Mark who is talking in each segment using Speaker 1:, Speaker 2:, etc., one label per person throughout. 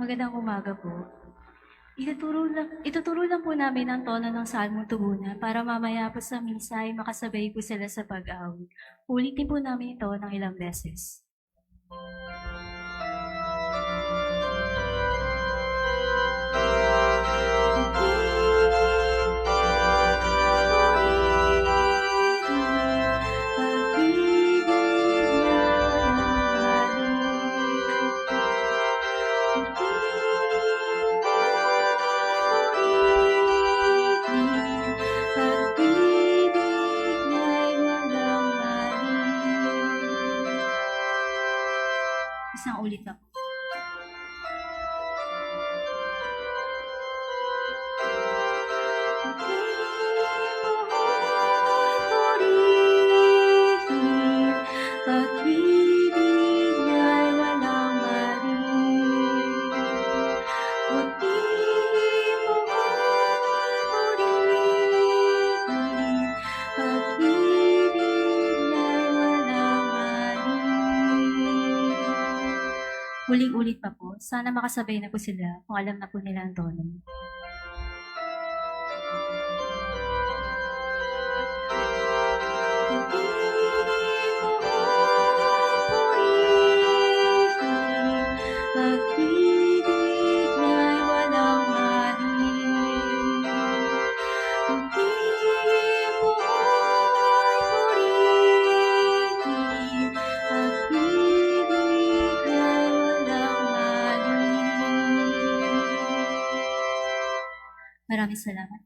Speaker 1: Magandang umaga po. Ituturo lang po namin ang tono ng salmong tugunan para mamaya po sa misa ay makasabay po sila sa pag-awit. Ulitin po namin ito ng ilang beses. Isang ulit na po. Pag-ibig niya'y walang mali. Puti mo purihin. Pag-ibig niya'y walang mali. Uling-ulit pa po. Sana makasabay na po sila kung alam na po nila ang tono. Pag-ibig niya'y walang mali. Puti mo'y purihin. Pag-ibig niya'y walang mali. Maraming salamat.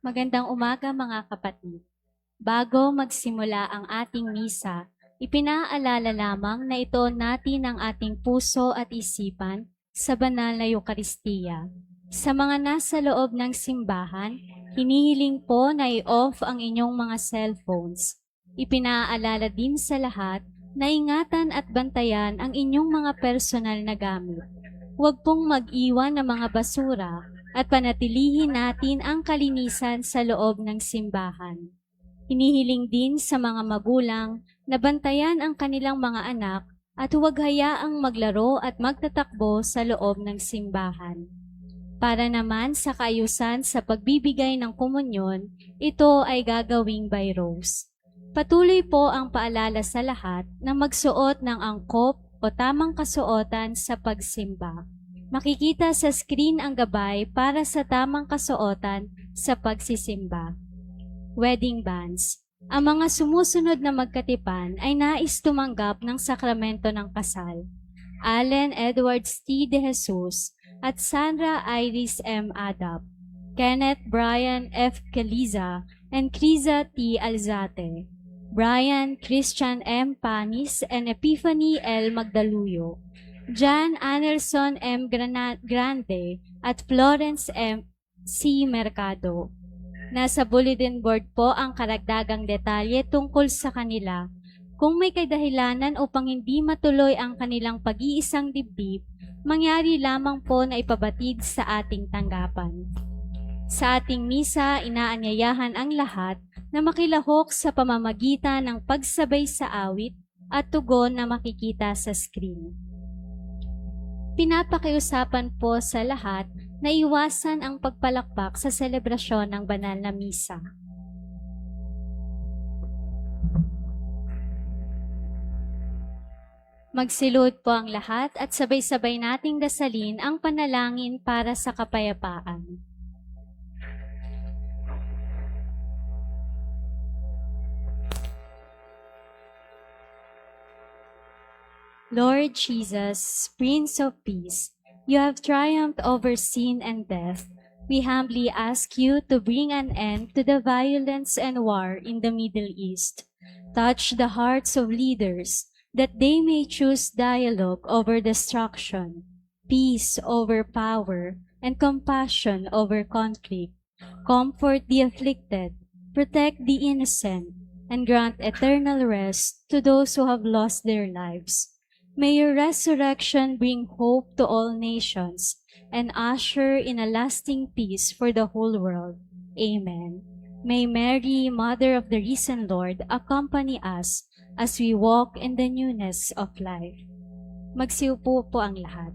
Speaker 2: Magandang umaga mga kapatid. Bago magsimula ang ating misa, ipinaalala lamang na ito natin ang ating puso at isipan sa banal na Eukaristiya. Sa mga nasa loob ng simbahan, hinihiling po na i-off ang inyong mga cellphones. Ipinaalala din sa lahat na ingatan at bantayan ang inyong mga personal na gamit. Huwag pong mag-iwan ng mga basura at panatilihin natin ang kalinisan sa loob ng simbahan. Hinihiling din sa mga magulang na bantayan ang kanilang mga anak at huwag hayaang maglaro at magtatakbo sa loob ng simbahan. Para naman sa kaayusan sa pagbibigay ng komunyon, ito ay gagawing by rows. Patuloy po ang paalala sa lahat na magsuot ng angkop o tamang kasuotan sa pagsimba. Makikita sa screen ang gabay para sa tamang kasuotan sa pagsisimba. Wedding bands. Ang mga sumusunod na magkatipan ay nais tumanggap ng sakramento ng kasal. Allen Edwards T. De Jesus at Sandra Iris M. Adap, Kenneth Brian F. Caliza and Criza T. Alzate, Brian Christian M. Panis and Epiphany L. Magdaluyo, John Anderson M. Grande at Florence M. C. Mercado. Nasa bulletin board po ang karagdagang detalye tungkol sa kanila. Kung may kadahilanan upang hindi matuloy ang kanilang pag-iisang dibdib, mangyari lamang po na ipabatid sa ating tanggapan. Sa ating misa, inaanyayahan ang lahat na makilahok sa pamamagitan ng pagsabay sa awit at tugon na makikita sa screen. Pinapakiusapan po sa lahat na iwasan ang pagpalakpak sa selebrasyon ng banal na misa. Magsilod po ang lahat at sabay-sabay nating dasalin ang panalangin para sa kapayapaan. Lord Jesus, Prince of Peace, you have triumphed over sin and death. We humbly ask you to bring an end to the violence and war in the Middle East. Touch the hearts of leaders that they may choose dialogue over destruction, peace over power, and compassion over conflict. Comfort the afflicted, protect the innocent, and grant eternal rest to those who have lost their lives. May your resurrection bring hope to all nations and usher in a lasting peace for the whole world. Amen. May Mary, Mother of the Risen Lord, accompany us as we walk in the newness of life. Magsiupo po ang lahat.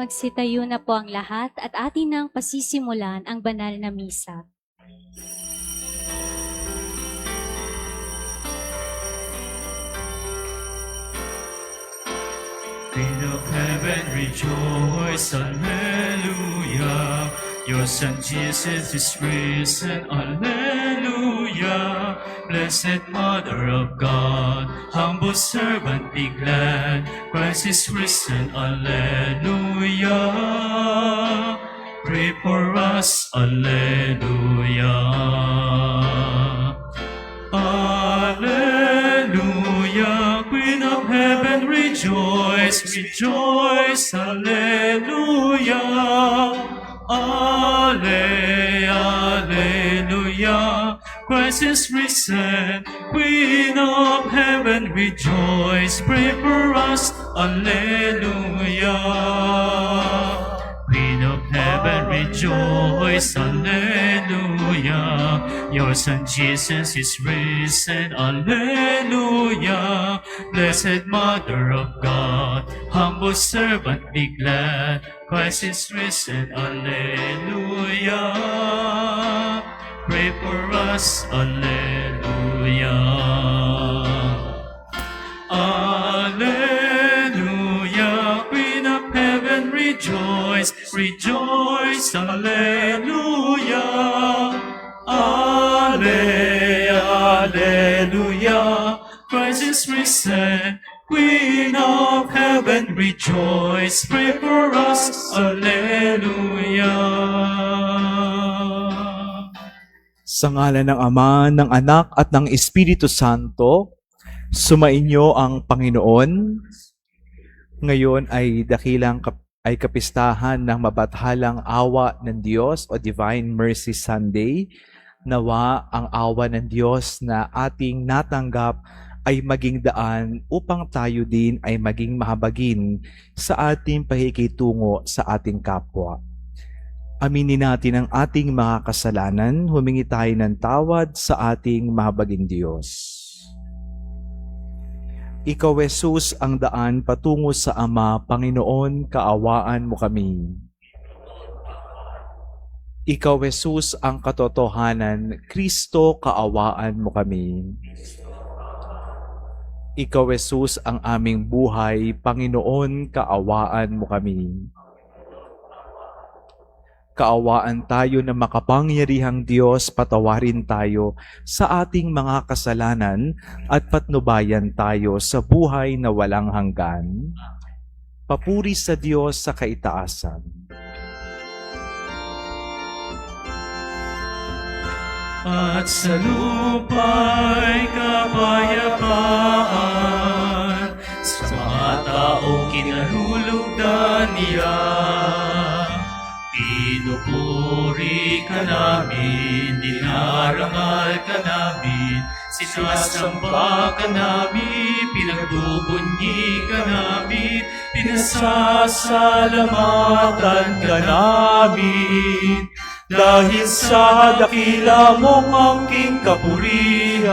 Speaker 2: Magsitayo na po ang lahat at atin nang pasisimulan ang banal na misa.
Speaker 3: Queen of heaven, rejoice, Alleluia. Your Son Jesus is risen, Alleluia. Blessed Mother of God, humble servant, be glad. Christ is risen, Alleluia. Pray for us, Alleluia. Alleluia, Queen of heaven, rejoice, rejoice, Alleluia. Alleluia, Christ is risen, Queen of heaven, rejoice, pray for us, Alleluia. Queen of heaven, rejoice, Alleluia. Your Son Jesus is risen, Alleluia. Blessed Mother of God, humble servant, be glad. Christ is risen, Alleluia. Pray for us, Alleluia. Alleluia, Queen of heaven, rejoice, rejoice, Alleluia. Alleluia, Christ is risen, Queen of heaven, rejoice, pray for us, Alleluia.
Speaker 4: Sa ngalan ng Ama, ng Anak, at ng Espiritu Santo, sumainyo ang Panginoon. Ngayon ay ay kapistahan ng mabathalang awa ng Diyos o Divine Mercy Sunday. Nawa ang awa ng Diyos na ating natanggap ay maging daan upang tayo din ay maging mahabagin sa ating pakikitungo sa ating kapwa. Aminin natin ang ating mga kasalanan, humingi tayo ng tawad sa ating mahabagin Diyos. Ikaw, Jesus, ang daan patungo sa Ama, Panginoon, kaawaan mo kami. Ikaw, Jesus, ang katotohanan, Kristo, kaawaan mo kami. Ikaw, Jesus, ang aming buhay, Panginoon, kaawaan mo kami. Kaawaan tayo na makapangyarihang Diyos, patawarin tayo sa ating mga kasalanan at patnubayan tayo sa buhay na walang hanggan. Papuri sa Diyos sa kaitaasan.
Speaker 3: At sa lupa'y kapayapaan, sa mga taong kinalulugdan niya. Pinupuri ka namin, dinarangal ka namin, sinasamba ka namin, pinagbubunyi ka namin, pinasasalamatan ka namin. Dahil sa dakila mong angking kapurihan.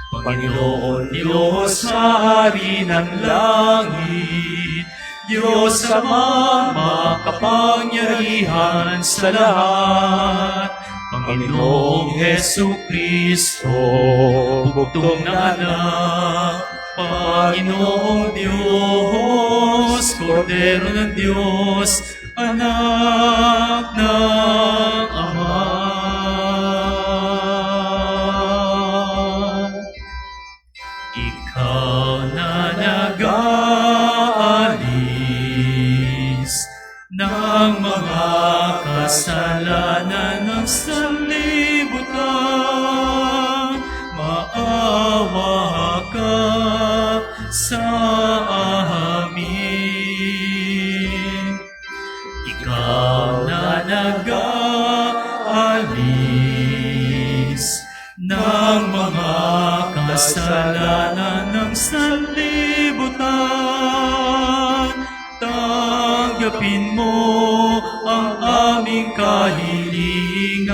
Speaker 3: Panginoon Diyos, Hari ng langit, Diyos Ama, makapangyarihan sa lahat. Panginoong Jesucristo, bugtong na anak, Panginoong Diyos, Kordero ng Diyos, anak ng Ama. Ikaw na nag-aalis ng mga kasalanan ng sanlibutan, maawa ka sa amin. Ikaw na nag-aalis ng mga kasalanan ng sanlibutan, tanggapin mo ang aming kahilingan.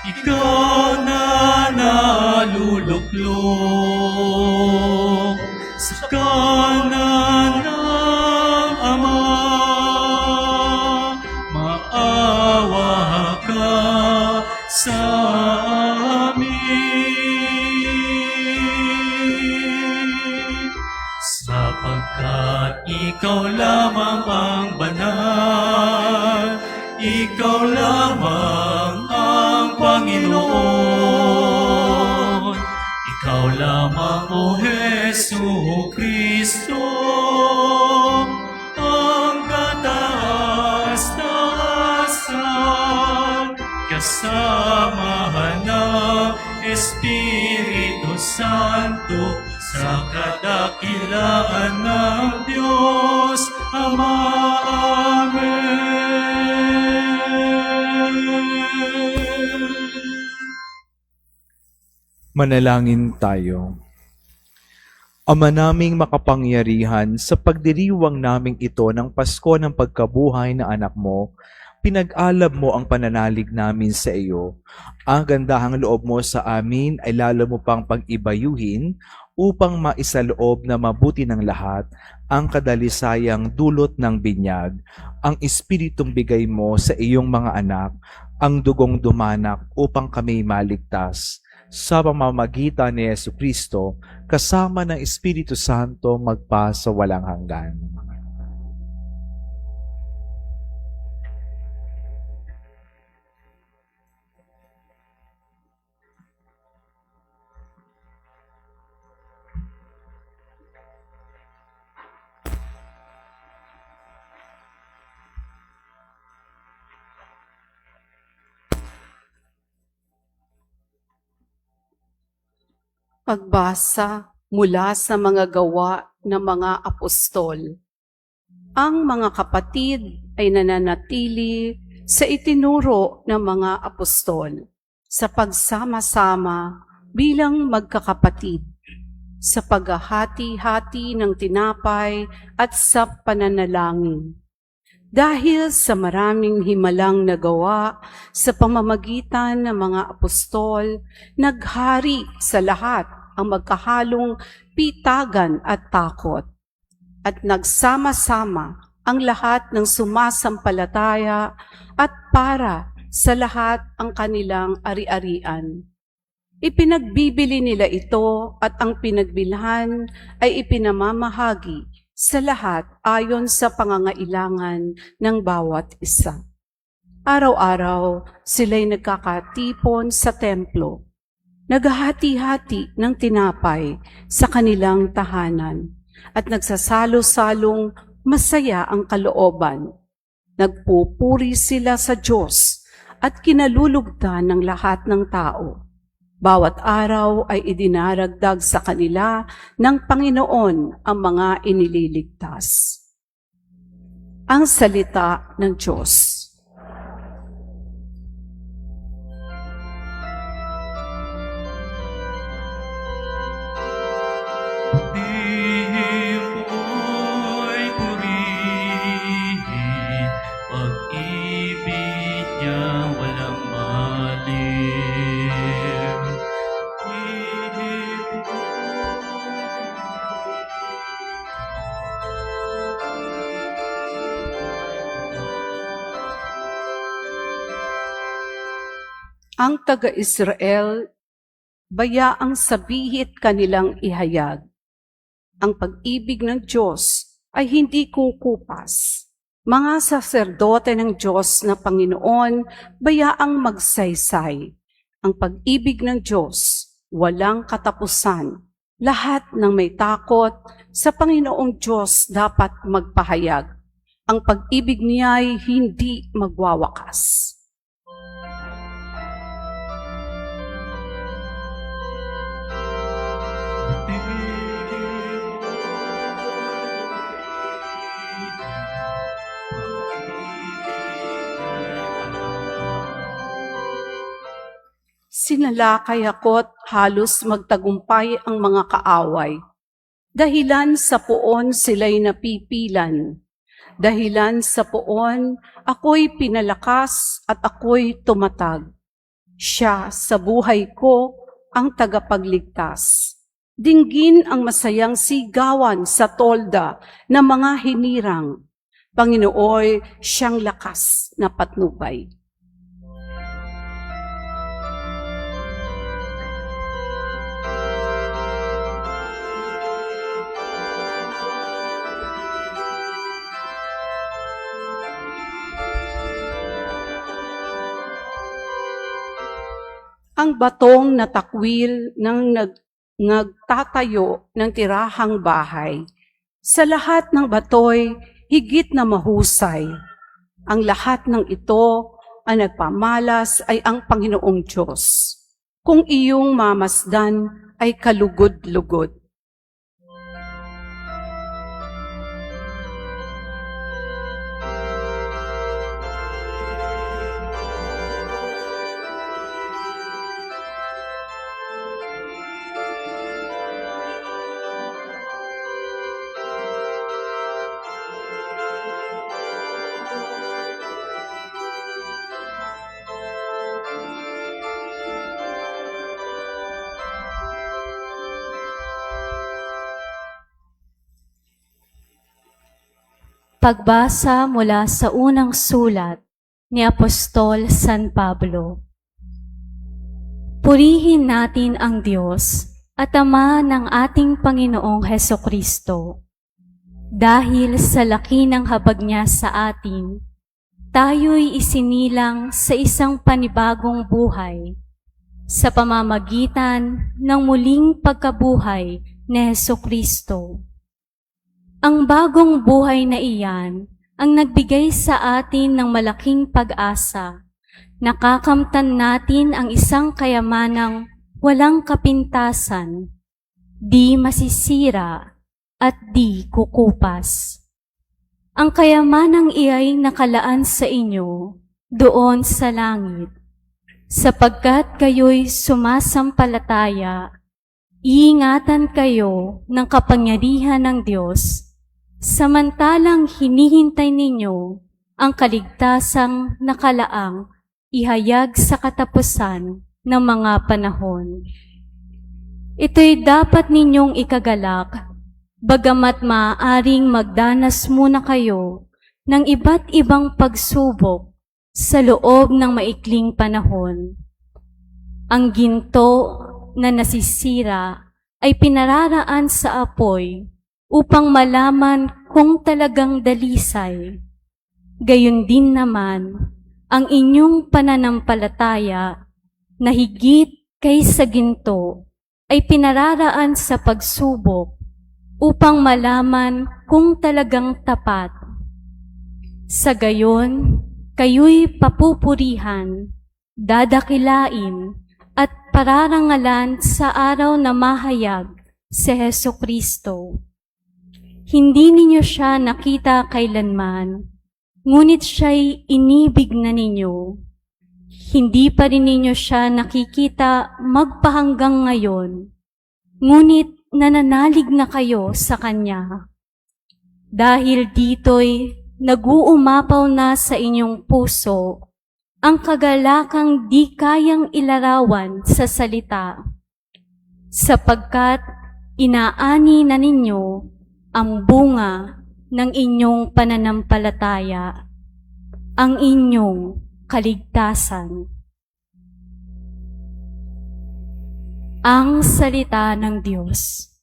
Speaker 3: Ikaw na naluluklok lamang ang banal, ikaw lamang ang Panginoon. Ikaw lamang, O Hesu Kristo, ang kataas-taasan, kasamahan ng Espiritu Santo, sa kadakilaan ng Diyos Ama. Amen.
Speaker 4: Manalangin tayo. Ama naming makapangyarihan, sa pagdiriwang naming ito ng Pasko ng pagkabuhay na anak mo, pinag-alab mo ang pananalig namin sa iyo. Ang gandahang loob mo sa amin ay lalo mo pang pag-ibayuhin upang maisaloob na mabuti ng lahat ang kadalisayang dulot ng binyag, ang Espiritong bigay mo sa iyong mga anak, ang dugong dumanak upang kami maligtas. Sa pamamagitan ni Jesucristo, kasama ng Espiritu Santo magpa sa walang hanggan.
Speaker 5: Pagbasa mula sa mga gawa ng mga apostol. Ang mga kapatid ay nananatili sa itinuro ng mga apostol sa pagsama-sama bilang magkakapatid, sa paghahati-hati ng tinapay at sa pananalangin. Dahil sa maraming himalang nagawa sa pamamagitan ng mga apostol, naghari sa lahat ang magkahalong pitagan at takot. At nagsama-sama ang lahat ng sumasampalataya at para sa lahat ang kanilang ari-arian. Ipinagbibili nila ito at ang pinagbilhan ay ipinamamahagi sa lahat ayon sa pangangailangan ng bawat isa. Araw-araw, sila'y nagkakatipon sa templo, naghahati-hati ng tinapay sa kanilang tahanan, at nagsasalo-salong masaya ang kalooban. Nagpupuri sila sa Diyos at kinalulugdan ng lahat ng tao. Bawat araw ay idinaragdag sa kanila ng Panginoon ang mga inililigtas. Ang salita ng Diyos.
Speaker 3: Mo'y purihin, pag-ibig niya walang malim.
Speaker 5: Ang taga-Israel, bayaang sabihit kanilang ihayag. Ang pag-ibig ng Diyos ay hindi kukupas. Mga saserdote ng Diyos na Panginoon, bayaang magsaysay. Ang pag-ibig ng Diyos, walang katapusan. Lahat ng may takot sa Panginoong Diyos dapat magpahayag. Ang pag-ibig niya ay hindi magwawakas. Sinalakay ako't halos magtagumpay ang mga kaaway. Dahilan sa poon sila'y napipilan. Dahilan sa poon, ako'y pinalakas at ako'y tumatag. Siya sa buhay ko ang tagapagligtas. Dinggin ang masayang sigawan sa tolda ng mga hinirang. Panginooy, siyang lakas na patnubay. ang batong natakwil ng nagtatayo ng tirahang bahay. Sa lahat ng batoy, higit na mahusay. Ang lahat ng ito ang nagpamalas ay ang Panginoong Diyos. Kung iyong mamasdan ay kalugod-lugod.
Speaker 2: Pagbasa mula sa unang sulat ni Apostol San Pablo. Purihin natin ang Diyos at Ama ng ating Panginoong Hesukristo. Dahil sa laki ng habag niya sa atin, tayo'y isinilang sa isang panibagong buhay sa pamamagitan ng muling pagkabuhay ni Hesukristo. Ang bagong buhay na iyan ang nagbigay sa atin ng malaking pag-asa. Nakakamtan natin ang isang kayamanang walang kapintasan, di masisira at di kukupas. Ang kayamanang iya'y nakalaan sa inyo doon sa langit, sapagkat kayo'y sumasampalataya, iingatan kayo ng kapangyarihan ng Diyos, samantalang hinihintay ninyo ang kaligtasang nakalaang ihayag sa katapusan ng mga panahon. Ito'y dapat ninyong ikagalak, bagamat maaaring magdanas muna kayo ng iba't ibang pagsubok sa loob ng maikling panahon. Ang ginto na nasisira ay pinararaan sa apoy upang malaman kung talagang dalisay. Gayon din naman, ang inyong pananampalataya na higit kaysa ginto ay pinararaan sa pagsubok upang malaman kung talagang tapat. Sa gayon, kayo'y papupurihan, dadakilain, at pararangalan sa araw na mahayag si Hesukristo. Hindi ninyo siya nakita kailanman, ngunit siya'y inibig na ninyo. Hindi pa rin ninyo siya nakikita magpahanggang ngayon, ngunit nananalig na kayo sa Kanya. Dahil dito'y nag-uumapaw na sa inyong puso ang kagalakang di kayang ilarawan sa salita, sapagkat inaani na ninyo ang bunga ng inyong pananampalataya, ang inyong kaligtasan. Ang salita ng Diyos.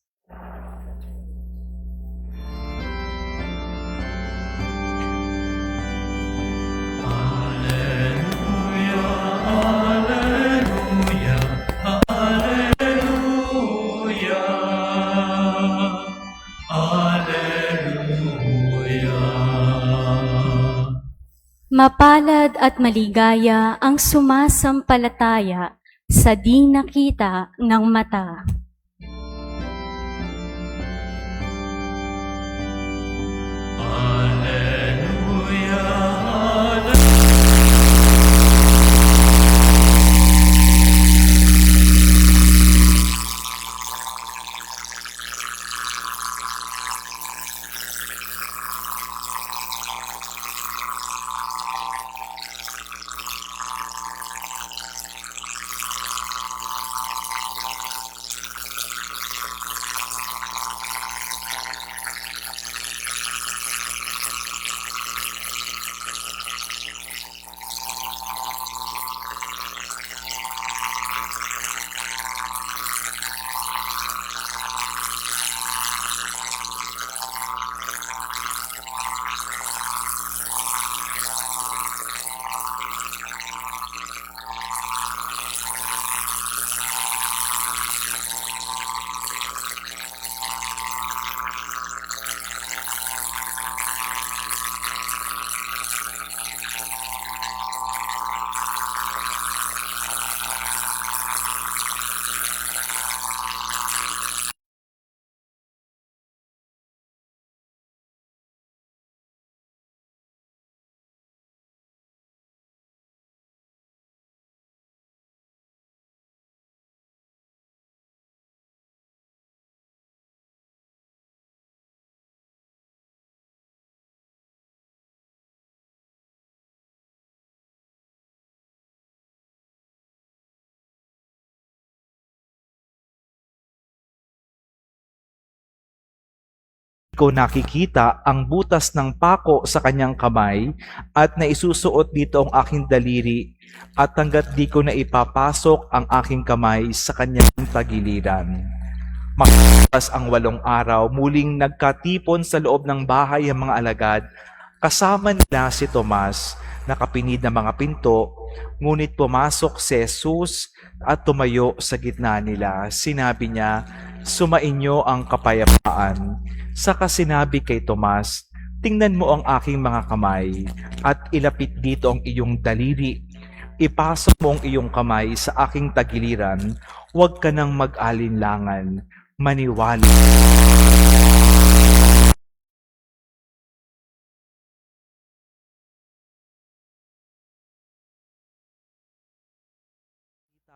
Speaker 2: Mapalad at maligaya ang sumasampalataya sa di nakita ng mata.
Speaker 4: ko nakikita ang butas ng pako sa kanyang kamay at naisusuot dito ang aking daliri at hanggat di ko na ipapasok ang aking kamay sa kanyang tagiliran. Makalipas ang 8 araw, muling nagkatipon sa loob ng bahay ang mga alagad. Kasama nila si Tomas, nakapinid na mga pinto, ngunit pumasok si Jesus at tumayo sa gitna nila. Sinabi niya, "Sumainyo ang kapayapaan." Saka sinabi kay Tomas, "Tingnan mo ang aking mga kamay at ilapit dito ang iyong daliri. Ipasok mo ang iyong kamay sa aking tagiliran. Huwag ka nang mag-alinlangan. Maniwala."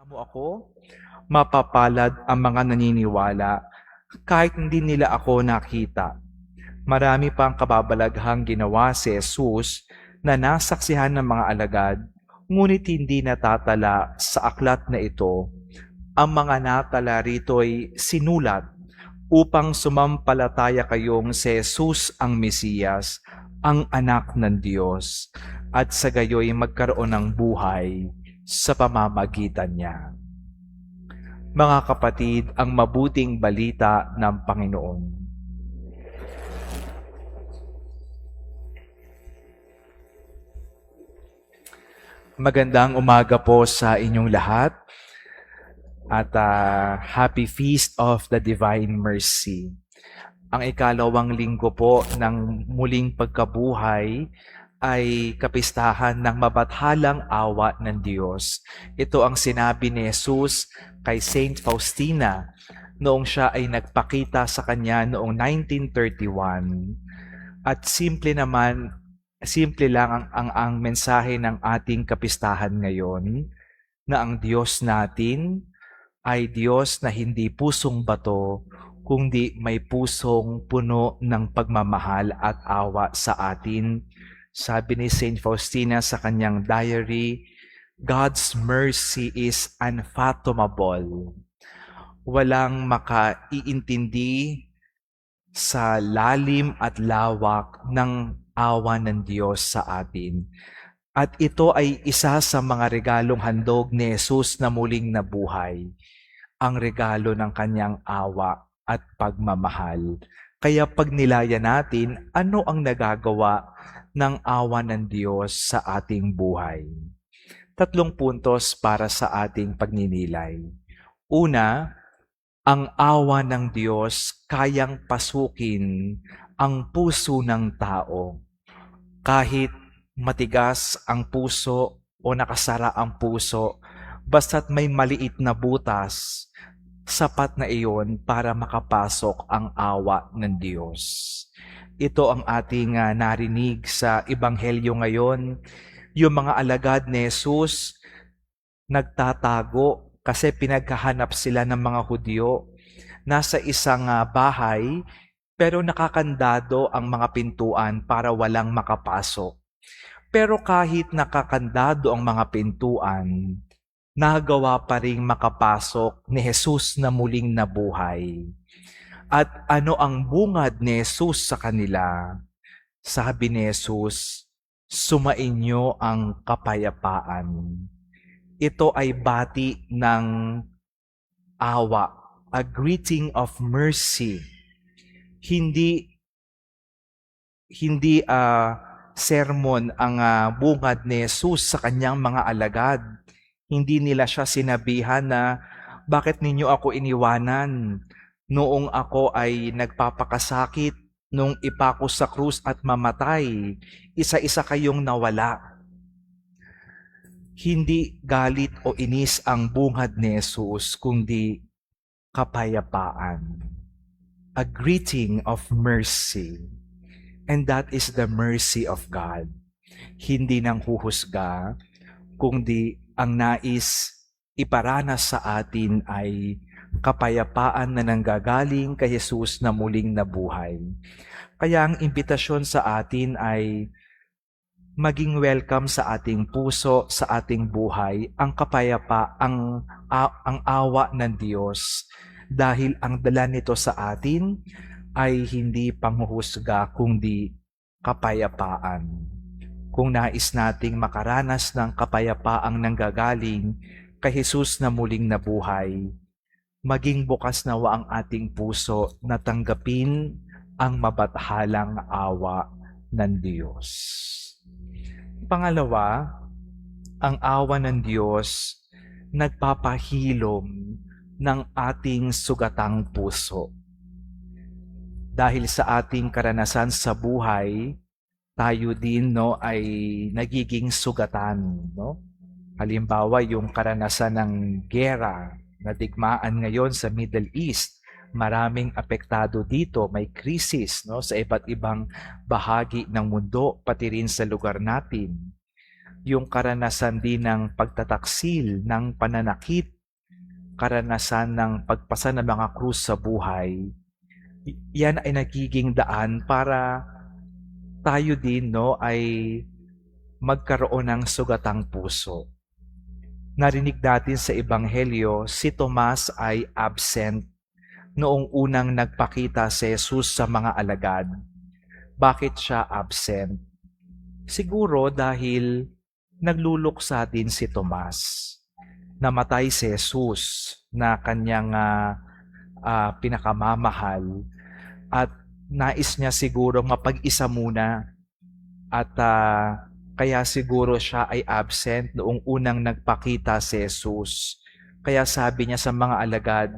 Speaker 4: Mo ako, mapapalad ang mga naniniwala kahit hindi nila ako nakita. Marami pang kababalaghang ginawa si Jesus na nasaksihan ng mga alagad, ngunit hindi natatala sa aklat na ito. Ang mga natala rito'y sinulat upang sumampalataya kayong si Jesus ang Mesiyas, ang anak ng Diyos, at sa gayoy magkaroon ng buhay sa pamamagitan niya. Mga kapatid, ang mabuting balita ng Panginoon. Magandang umaga po sa inyong lahat at happy feast of the Divine Mercy. Ang ikalawang linggo po ng muling pagkabuhay ay kapistahan ng mabathalang awa ng Diyos. Ito ang sinabi ni Jesus kay Saint Faustina noong siya ay nagpakita sa kanya noong 1931. At simple lang ang mensahe ng ating kapistahan ngayon na ang Diyos natin ay Diyos na hindi pusong bato, kundi may pusong puno ng pagmamahal at awa sa atin. Sabi ni Saint Faustina sa kanyang diary, God's mercy is unfathomable. Walang makaiintindi sa lalim at lawak ng awa ng Diyos sa atin. At ito ay isa sa mga regalong handog ni Jesus na muling nabuhay, ang regalo ng kanyang awa at pagmamahal. Kaya pag nilaya natin, ano ang nagagawa ng awa ng Diyos sa ating buhay? 3 puntos para sa ating pagninilay. Una, ang awa ng Diyos kayang pasukin ang puso ng tao. Kahit matigas ang puso o nakasara ang puso, basta't may maliit na butas, sapat na iyon para makapasok ang awa ng Diyos. Ito ang ating narinig sa Ebanghelyo ngayon. Yung mga alagad ni Jesus nagtatago kasi pinaghahanap sila ng mga Hudyo. Nasa isang bahay, pero nakakandado ang mga pintuan para walang makapasok. Pero kahit nakakandado ang mga pintuan, nagawa pa ring makapasok ni Jesus na muling nabuhay. At ano ang bungad ni Jesus sa kanila? Sabi ni Jesus, "Sumainyo ang kapayapaan." Ito ay bati ng awa, a greeting of mercy. Hindi sermon ang bungad ni Jesus sa kanyang mga alagad. Hindi nila siya sinabihan na, "Bakit ninyo ako iniwanan? Noong ako ay nagpapakasakit, nung ipako sa krus at mamatay, isa-isa kayong nawala." Hindi galit o inis ang bungad ni Jesus, kundi kapayapaan. A greeting of mercy. And that is the mercy of God. Hindi nang huhusga, kundi ang nais iparanas sa atin ay kapayapaan na nanggagaling kay Jesus na muling nabuhay. Kaya ang imbitasyon sa atin ay maging welcome sa ating puso, sa ating buhay, ang ang awa ng Diyos. Dahil ang dala nito sa atin ay hindi panghuhusga kundi kapayapaan. Kung nais nating makaranas ng kapayapaang nanggagaling kay Jesus na muling nabuhay, maging bukas nawa ang ating puso na tanggapin ang mabathalang awa ng Diyos. Pangalawa, ang awa ng Diyos nagpapahilom ng ating sugatang puso. Dahil sa ating karanasan sa buhay, tayo din ay nagiging sugatan, no? Halimbawa, yung karanasan ng gera na digmaan ngayon sa Middle East, maraming apektado dito, may krisis, no, sa iba't ibang bahagi ng mundo, pati rin sa lugar natin. Yung karanasan din ng pagtataksil, ng pananakit, karanasan ng pagpasa ng mga krus sa buhay, yan ay nagiging daan para tayo din ay magkaroon ng sugatang puso. Narinig natin sa Ebanghelyo, si Tomas ay absent noong unang nagpakita si Jesus sa mga alagad. Bakit siya absent? Siguro dahil nagluluksa din si Tomas. Namatay si Jesus na kanyang pinakamamahal at nais niya siguro mapag-isa muna at kaya siguro siya ay absent noong unang nagpakita si Jesus. Kaya sabi niya sa mga alagad,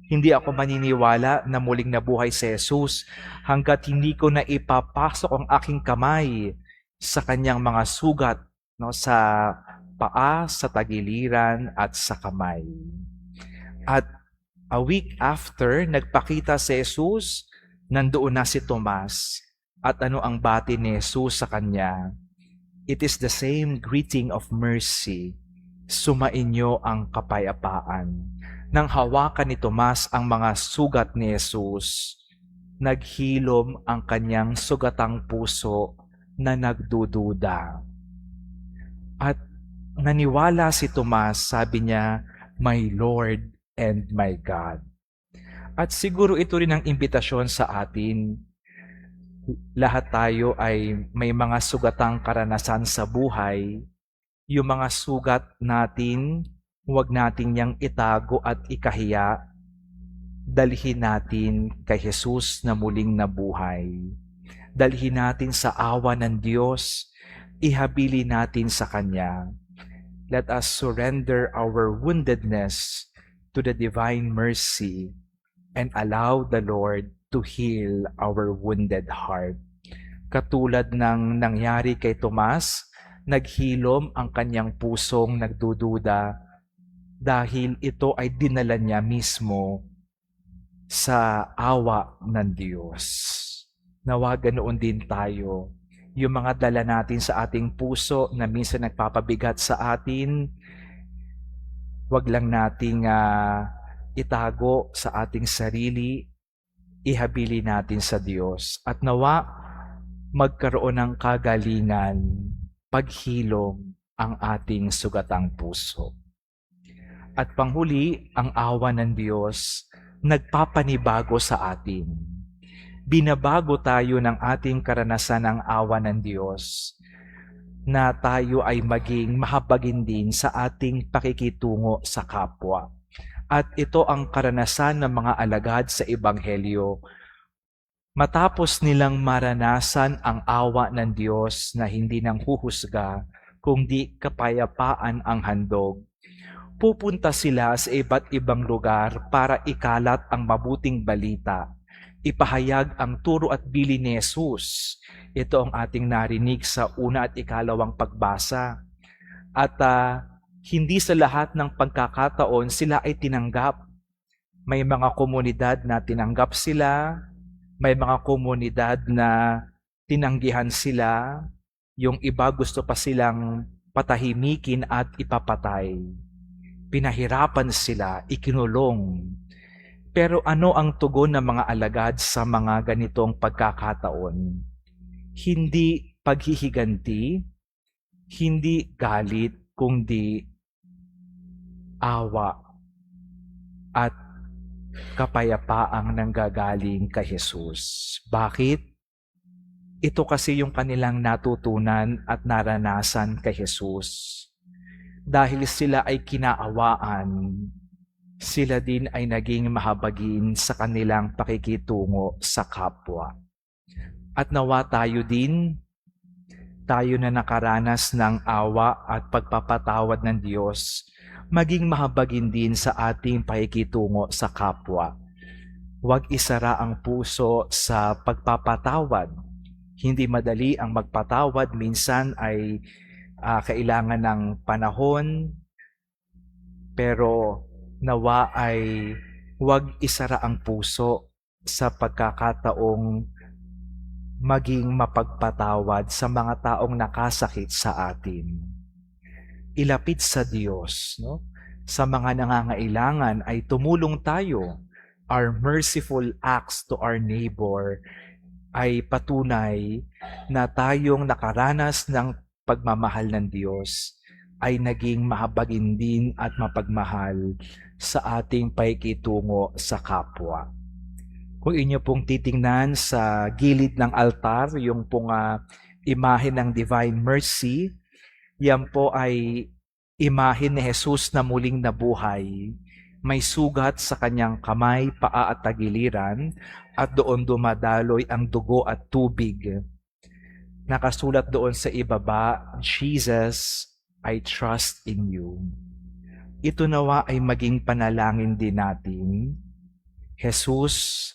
Speaker 4: hindi ako maniniwala na muling nabuhay si Jesus hanggat hindi ko na ipapasok ang aking kamay sa kanyang mga sugat, no, sa paa, sa tagiliran at sa kamay. At a week after nagpakita si Jesus, nandoon na si Tomas. At ano ang bati ni Jesus sa kanya? It is the same greeting of mercy. Sumainyo ang kapayapaan. Nang hawakan ni Tomas ang mga sugat ni Jesus, naghilom ang kanyang sugatang puso na nagdududa. At naniwala si Tomas, sabi niya, "My Lord and my God." At siguro ito rin ang imbitasyon sa atin. Lahat tayo ay may mga sugatang karanasan sa buhay. Yung mga sugat natin, huwag natin niyang itago at ikahiya. Dalhin natin kay Jesus na muling nabuhay. Dalhin natin sa awa ng Diyos. Ihabili natin sa Kanya. Let us surrender our woundedness to the divine mercy and allow the Lord to heal our wounded heart. Katulad ng nangyari kay Tomas, naghilom ang kanyang pusong nagdududa dahil ito ay dinala niya mismo sa awa ng Diyos. Nawa ganoon din tayo. Yung mga dala natin sa ating puso na minsan nagpapabigat sa atin, wag lang nating itago sa ating sarili, ihabili natin sa Diyos. At nawa, magkaroon ng kagalingan, paghilom ang ating sugatang puso. At panghuli, ang awa ng Diyos, nagpapanibago sa atin. Binabago tayo ng ating karanasan ng awa ng Diyos, na tayo ay maging mahabagin din sa ating pakikitungo sa kapwa. At ito ang karanasan ng mga alagad sa Ebanghelyo. Matapos nilang maranasan ang awa ng Diyos na hindi nang huhusga, kundi kapayapaan ang handog, pupunta sila sa iba't ibang lugar para ikalat ang mabuting balita, ipahayag ang turo at bili ni Jesus. Ito ang ating narinig sa una at ikalawang pagbasa. At hindi sa lahat ng pagkakataon sila ay tinanggap. May mga komunidad na tinanggap sila, may mga komunidad na tinanggihan sila, yung iba gusto pa silang patahimikin at ipapatay. Pinahirapan sila, ikinulong. Pero ano ang tugon ng mga alagad sa mga ganitong pagkakataon? Hindi paghihiganti, hindi galit, kundi awa at kapayapaang nanggagaling kay Jesus. Bakit? Ito kasi yung kanilang natutunan at naranasan kay Jesus. Dahil sila ay kinaawaan, sila din ay naging mahabagin sa kanilang pakikitungo sa kapwa. At nawa tayo din, tayo na nakaranas ng awa at pagpapatawad ng Diyos, maging mahabagin din sa ating pakikitungo sa kapwa. Huwag isara ang puso sa pagpapatawad. Hindi madali ang magpatawad, minsan ay kailangan ng panahon, pero nawa ay huwag isara ang puso sa pagkakataong maging mapagpatawad sa mga taong nakasakit sa atin. Ilapit sa Diyos, no? Sa mga nangangailangan ay tumulong tayo. Our merciful acts to our neighbor ay patunay na tayong nakaranas ng pagmamahal ng Diyos ay naging mahabagin din at mapagmahal sa ating paikitungo sa kapwa. Kung inyo pong titingnan sa gilid ng altar, yung pong imahe ng Divine Mercy, yan po ay imahe ni Jesus na muling nabuhay. May sugat sa kanyang kamay, paa at tagiliran, at doon dumadaloy ang dugo at tubig. Nakasulat doon sa ibaba, Jesus, I trust in you. Ito nawa ay maging panalangin din natin. Jesus,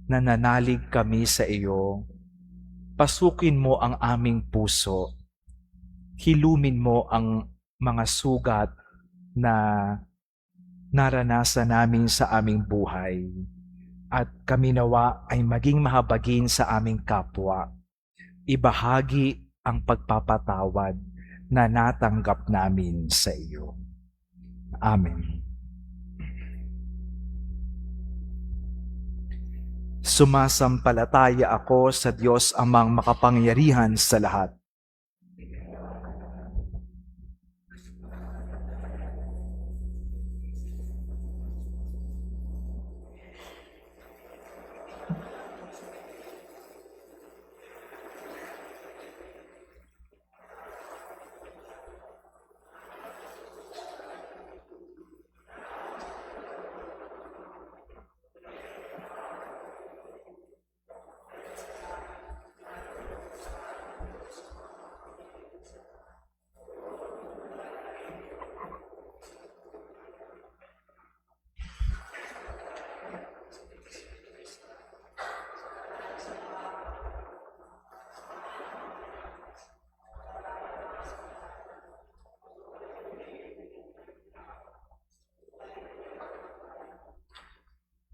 Speaker 4: nananalig kami sa iyo. Pasukin mo ang aming puso. Hilumin mo ang mga sugat na naranasan namin sa aming buhay. At kami nawa ay maging mahabagin sa aming kapwa. Ibahagi ang pagpapatawad na natanggap namin sa iyo. Amen. Sumasampalataya ako sa Diyos amang makapangyarihan sa lahat.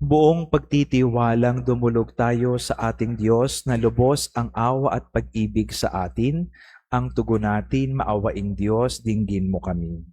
Speaker 4: Buong pagtitiwalang dumulog tayo sa ating Diyos na lubos ang awa at pag-ibig sa atin. Ang tugon natin, maawaing Diyos, dinggin mo kami.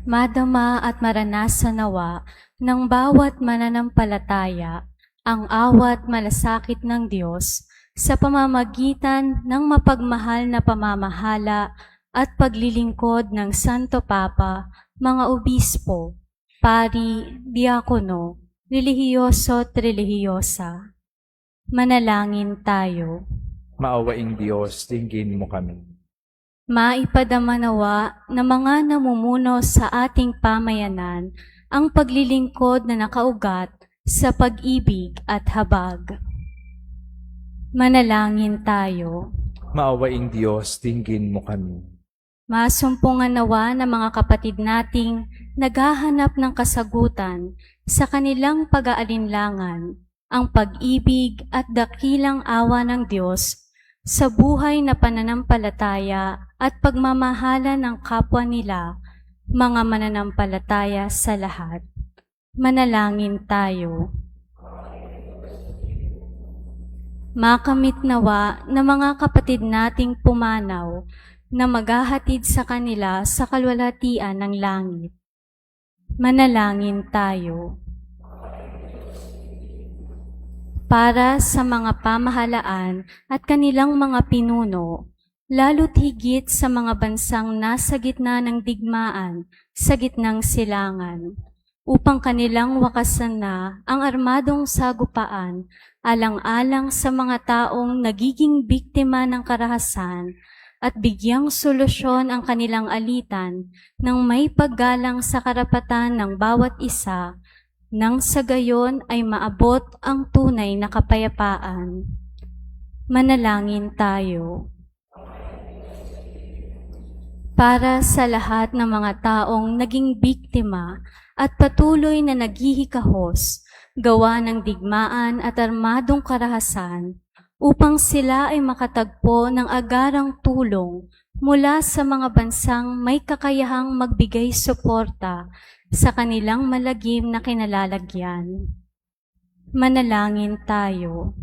Speaker 2: Madama at maranasan nawa ng bawat mananampalataya ang awat malasakit ng Diyos sa pamamagitan ng mapagmahal na pamamahala at paglilingkod ng Santo Papa, mga obispo, pari, diakono, relihiyoso at relihiyosa. Manalangin tayo.
Speaker 4: Maawaing Diyos, dinggin mo kami.
Speaker 2: Maipadama nawa ng mga namumuno sa ating pamayanan ang paglilingkod na nakaugat sa pag-ibig at habag. Manalangin tayo.
Speaker 4: Maawaing Diyos, dinggin mo kami.
Speaker 2: Masumpungan nawa ng mga kapatid nating naghahanap ng kasagutan sa kanilang pag-aalinlangan, ang pag-ibig at dakilang awa ng Diyos sa buhay na pananampalataya at pagmamahala ng kapwa nila, mga mananampalataya sa lahat. Manalangin tayo. Makamit nawa ng mga kapatid nating pumanaw na maghahatid sa kanila sa kalwalhatian ng langit. Manalangin tayo. Para sa mga pamahalaan at kanilang mga pinuno, lalo't higit sa mga bansang nasa gitna ng digmaan sa gitnang silangan, upang kanilang wakasan na ang armadong sagupaan alang-alang sa mga taong nagiging biktima ng karahasan at bigyang solusyon ang kanilang alitan ng may paggalang sa karapatan ng bawat isa nang sa gayon ay maabot ang tunay na kapayapaan. Manalangin tayo. Para sa lahat ng mga taong naging biktima at patuloy na naghihikahos, gawa ng digmaan at armadong karahasan, upang sila ay makatagpo ng agarang tulong mula sa mga bansang may kakayahang magbigay suporta sa kanilang malagim na kinalalagyan. Manalangin tayo.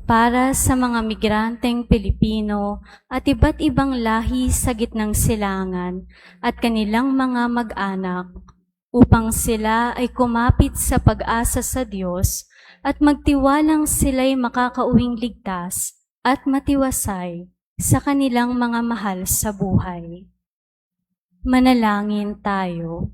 Speaker 2: Para sa mga migranteng Pilipino at iba't ibang lahi sa gitnang silangan at kanilang mga mag-anak, upang sila ay kumapit sa pag-asa sa Diyos at magtiwalang sila'y makakauwing ligtas at matiwasay sa kanilang mga mahal sa buhay. Manalangin tayo.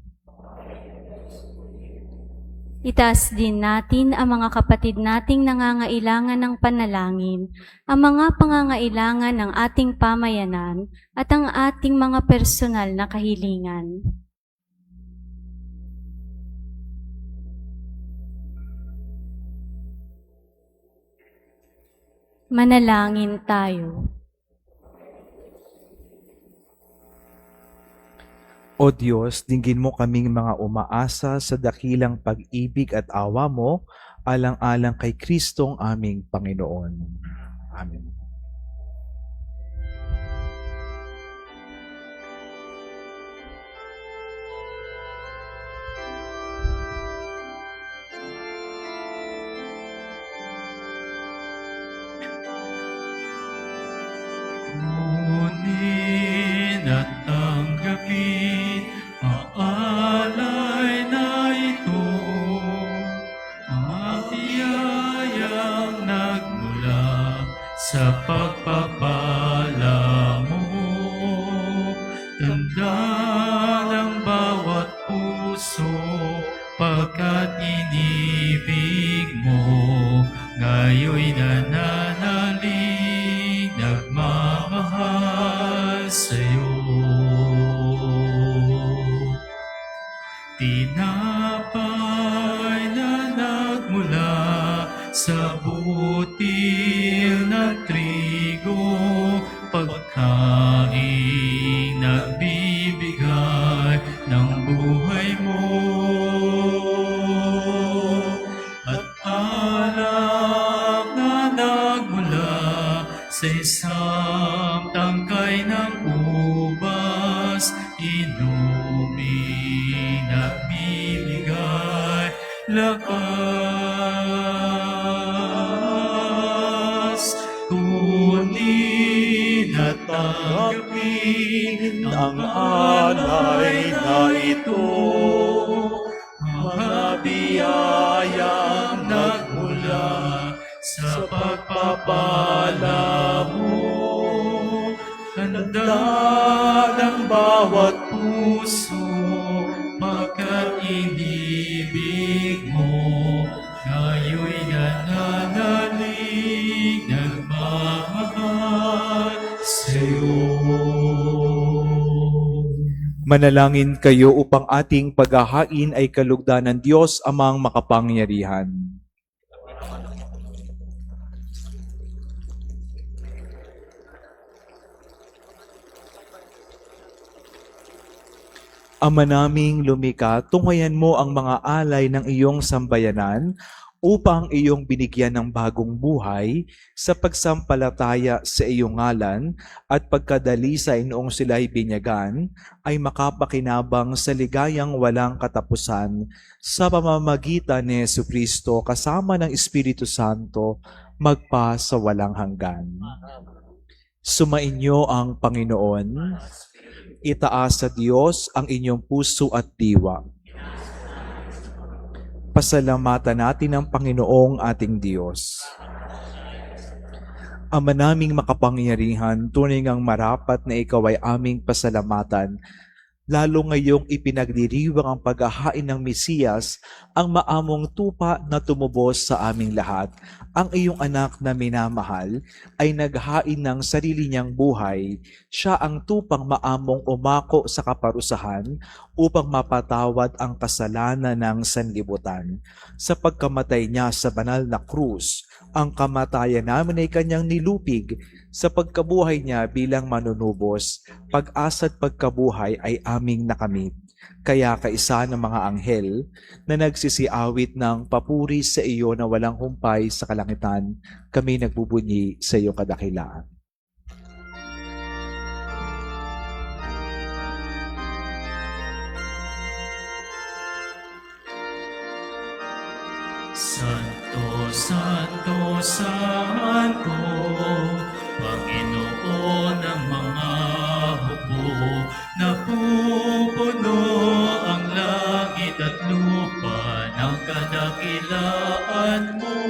Speaker 2: Itaas din natin ang mga kapatid nating nangangailangan ng panalangin, ang mga pangangailangan ng ating pamayanan at ang ating mga personal na kahilingan. Manalangin tayo.
Speaker 4: O Diyos, dinggin mo kaming mga umaasa sa dakilang pag-ibig at awa mo, alang-alang kay Kristong aming Panginoon. Amen.
Speaker 3: Kunin at tanggapin ang alay na ito, mga biyayang nagmula sa pagpapala mo. Tanda ng bawat puso, pagkat inibig mo, ngayoy nananalig, nagmamahal sa'yo. Tinapay na nagmula sa butil na trigo, pagkain nagbibigay ng buhay mo. At alak na nagmula sa isang tangkay ng ubas, inumin at bibigay lakas. Kunin at tanggapin ang alay na ito, mga biyayang nagmula sa pagpapala mo. Tanda ng bawat puso, pagkat inibig mo, ngayoy nananalig, nagmamahal sa'yo.
Speaker 4: Manalangin kayo upang ating paghahain ay kalugdan ng Diyos amang makapangyarihan. Ama naming lumika, tunghayan mo ang mga alay ng iyong sambayanan upang iyong binigyan ng bagong buhay sa pagsampalataya sa iyong ngalan at pagkadalisay noong sila'y binyagan ay makapakinabang sa ligayang walang katapusan sa pamamagitan ni Jesucristo kasama ng Espiritu Santo magpa sa walang hanggan. Sumainyo ang Panginoon. Itaas sa Diyos ang inyong puso at diwa. Pasalamatan natin ang Panginoong ating Diyos. Ama naming makapangyarihan, tunay ngang marapat na ikaw ay aming pasalamatan, lalo ngayong ipinagdiriwang ang paghahain ng Mesiyas, ang maamong tupa na tumubos sa aming lahat. Ang iyong anak na minamahal ay naghain ng sarili niyang buhay. Siya ang tupang maamong umako sa kaparusahan upang mapatawad ang kasalanan ng sanlibutan. Sa pagkamatay niya sa banal na krus, ang kamatayan namin ay kanyang nilupig. Sa pagkabuhay niya bilang manunubos, pag-asa at pagkabuhay ay aming nakamit. Kaya kaisa ng mga anghel na nagsisiawit ng papuri sa iyo na walang humpay sa kalangitan, kami nagbubunyi sa iyong kadakilaan.
Speaker 3: Santo, Santo, Santo, Panginoon ng mga hukbo, napupuno ang langit at lupa ng kadakilaan mo.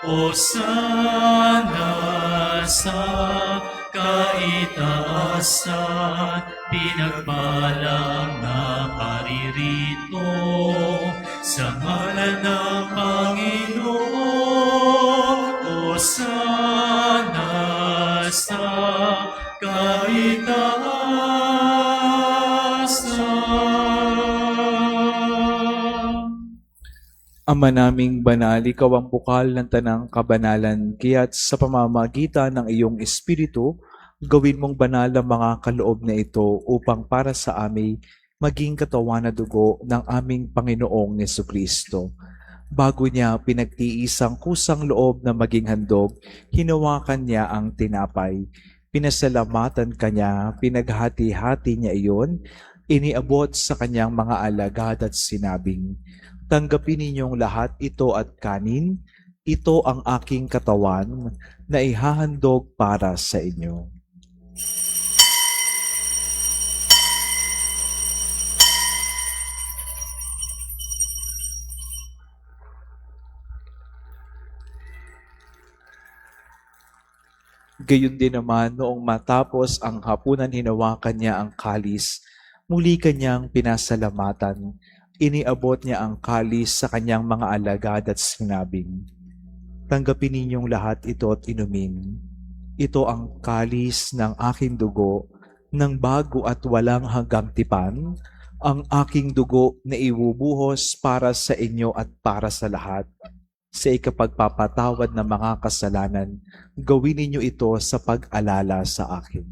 Speaker 3: Hosana sa kaitaasan, pinagpalang na paririto sa ngalan ng Panginoon. Hosana sa kaitaasan.
Speaker 4: Ama naming banal, ikaw ang bukal ng tanang kabanalan, kaya't sa pamamagitan ng iyong Espiritu, gawin mong banal ang mga kaloob na ito upang para sa amin maging katawan na dugo ng aming Panginoong Jesucristo. Bago niya pinagtiis ang kusang loob na maging handog, hinawakan niya ang tinapay. Pinasalamatan kanya, pinaghati-hati niya iyon, iniabot sa kanyang mga alagad at sinabing, "Tanggapin ninyong lahat ito at kanin, ito ang aking katawan na ihahandog para sa inyo." Gayon din naman noong matapos ang hapunan, hinawakan niya ang kalis, muli kanyang pinasalamatan, iniabot niya ang kalis sa kanyang mga alagad at sinabing, "Tanggapin ninyong lahat ito at inumin. Ito ang kalis ng aking dugo, ng bago at walang hanggang tipan, ang aking dugo na ibubuhos para sa inyo at para sa lahat. Sa ikapagpapatawad ng mga kasalanan, gawin ninyo ito sa pag-alala sa akin."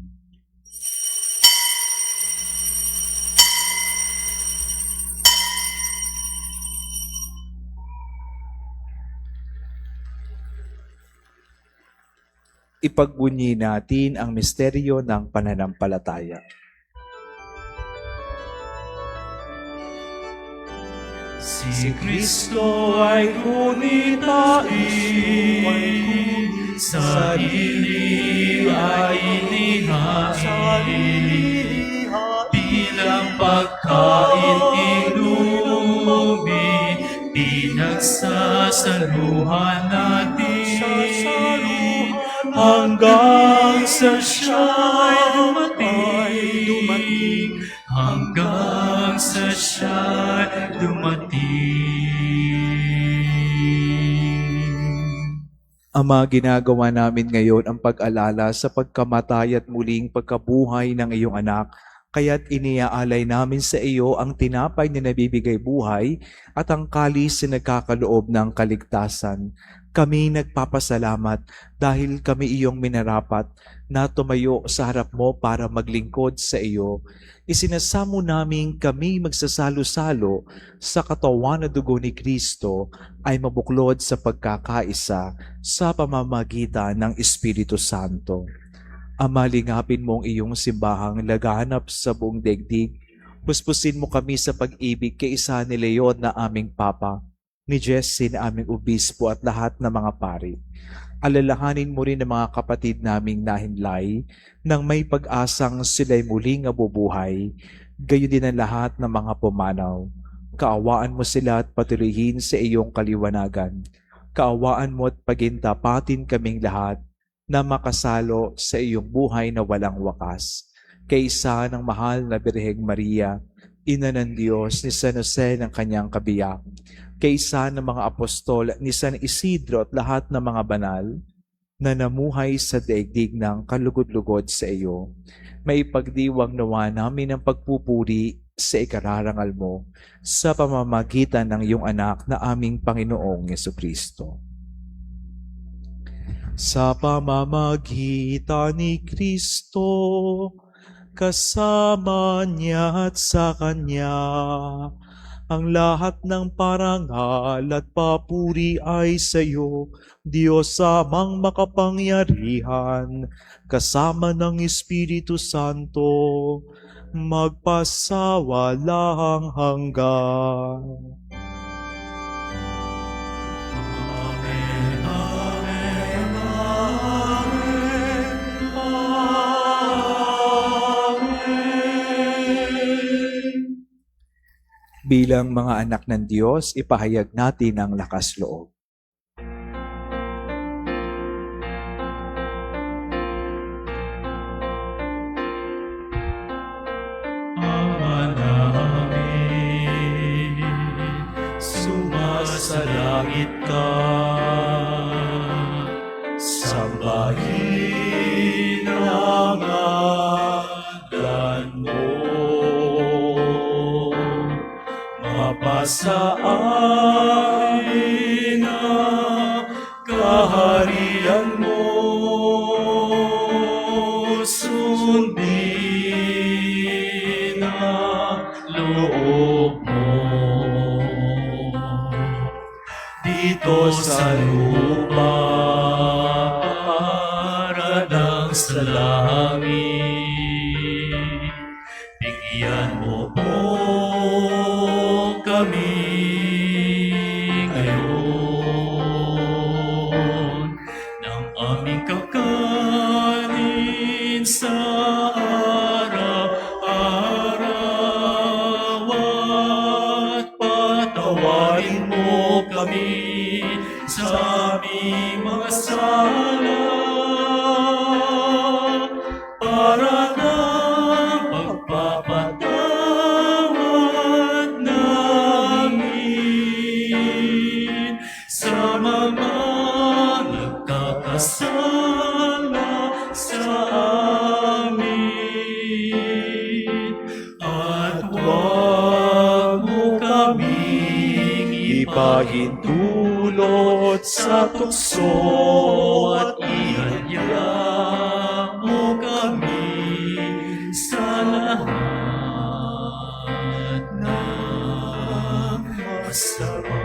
Speaker 4: Ipagbunyi natin ang misteryo ng pananampalataya.
Speaker 3: Si Kristo ay kunitain, sa ili ay inihain, bilang pagkain inumin, pinagsasaluhan natin, hanggang sa siya'y dumating, hanggang sa siya'y dumating.
Speaker 4: Ama, ginagawa namin ngayon ang pag-alala sa pagkamatay at muling pagkabuhay ng iyong anak, kaya't iniaalay namin sa iyo ang tinapay na nabibigay buhay at ang kalis na nagkakaloob ng kaligtasan. Kami nagpapasalamat dahil kami iyong minarapat na tumayo sa harap mo para maglingkod sa iyo. Isinasamo namin kami magsasalo-salo sa katawan na dugo ni Kristo ay mabuklod sa pagkakaisa sa pamamagitan ng Espiritu Santo. Ama, lingapin mo ang iyong simbahang laganap sa buong daigdig. Puspusin mo kami sa pag-ibig kay isa ni Leon na aming Papa, ni Jesse na aming Obispo at lahat ng mga pari. Alalahanin mo rin ang mga kapatid naming nahinlay nang may pag-asang sila'y muling nabubuhay, gayon din ang lahat ng mga pumanaw. Kaawaan mo sila at patuloyin sa iyong kaliwanagan. kaawaan mo at pagintapatin kaming lahat na makasalo sa iyong buhay na walang wakas. Kaysa ng mahal na Birheng Maria, Ina ng Diyos, ni San Jose ng kanyang kabiyak, kaysa ng mga apostol ni San Isidro at lahat ng mga banal na namuhay sa daigdig ng kalugod-lugod sa iyo, may pagdiwang nawa namin ang pagpupuri sa ikararangal mo sa pamamagitan ng iyong anak na aming Panginoong Jesucristo. Sa pamamagitan ni Kristo, kasama niya at sa Kanya, ang lahat ng parangal at papuri ay sa iyo, Diyos amang makapangyarihan, kasama ng Espiritu Santo, magpasawalang hanggan.
Speaker 3: Amen, amen, amen, amen.
Speaker 4: Bilang mga anak ng Diyos, ipahayag natin ang lakas loob.
Speaker 3: Ama namin, sumasalangit ka, sambahin ang ngalan mo. Mapasa amin ang kaharian mo, sundin ang loob mo. Dito sa lupa, paradang sa langit, bigyan mo po kami ngayon ng aming kakanin sa araw-araw, at patawarin mo kami sa aming mga sala, para ng pagpapatawad namin sa mga nagkakasala sa amin. At huwag mo kaming
Speaker 4: Ipahintulot sa tukso
Speaker 3: at ihaya mo kami sa lahat ng masama.